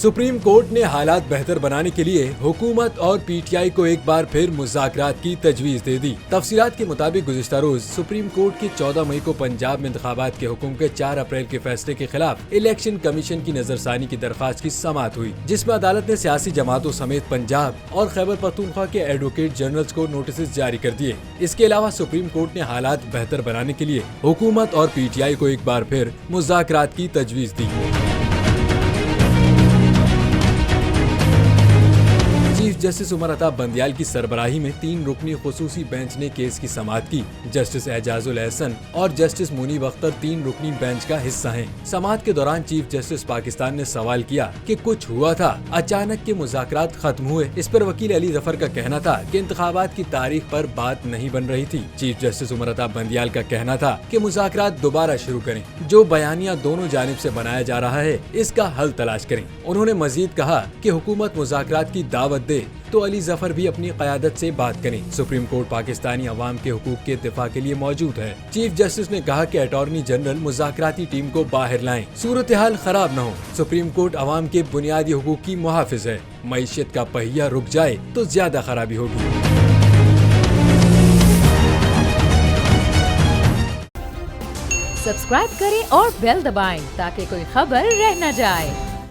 Supreme court ने हालात बेहतर बनाने के लिए हुकूमत और पीटीआई को एक बार फिर मुज़ाकरात की तजवीज़ दे दी। तफसीलात के मुताबिक गुज़िश्ता रोज सुप्रीम कोर्ट के 14 मई को पंजाब में इंतखाबात के हुक्म के 4 अप्रैल के फैसले के खिलाफ इलेक्शन कमीशन की नजरसानी की दरख्वास्त की समाअत हुई, जिसमें अदालत ने सियासी जमातों समेत पंजाब और खैबर पख्तूनख्वा के एडवोकेट जनरल्स को नोटिस जारी कर दिए। इसके अलावा सुप्रीम कोर्ट ने हालात बेहतर बनाने के लिए हुकूमत और पीटीआई को एक बार फिर मुज़ाकरात की तजवीज़ दी। चीफ जस्टिस उमर अता बंदियाल की सरबराही में 3 रुकनी खुसूसी बेंच ने केस की समाअत की। जस्टिस एजाजुल एहसन और जस्टिस मुनीब अख्तर 3 रुकनी बेंच का हिस्सा हैं। समाअत के दौरान चीफ जस्टिस पाकिस्तान ने सवाल किया कि कुछ हुआ था, अचानक के मुज़ाकरात खत्म हुए। इस पर वकील अली जफर का कहना था कि इंतखाबात की तारीख पर बात नहीं बन रही थी। चीफ जस्टिस उमर अता बंदियाल का कहना था कि मुज़ाकरात दोबारा शुरू करें, जो बयानिया दोनों जानिब से बनाया जा रहा है इसका हल तलाश करें। उन्होंने मजीद कहा कि हुकूमत मुज़ाकरात की दावत दे तो अली जफर भी अपनी क़यादत से बात करें। सुप्रीम कोर्ट पाकिस्तानी अवाम के हुकूक के दिफा के लिए मौजूद है। चीफ जस्टिस ने कहा कि अटॉर्नी जनरल मुज़ाकराती टीम को बाहर लाएं, सूरत हाल खराब न हो। सुप्रीम कोर्ट अवाम के बुनियादी हुकूक की मुहाफिज है। मईशत का पहिया रुक जाए तो ज्यादा खराबी होगी। सब्सक्राइब करें और बेल दबाएं ताकि कोई खबर रह न जाए।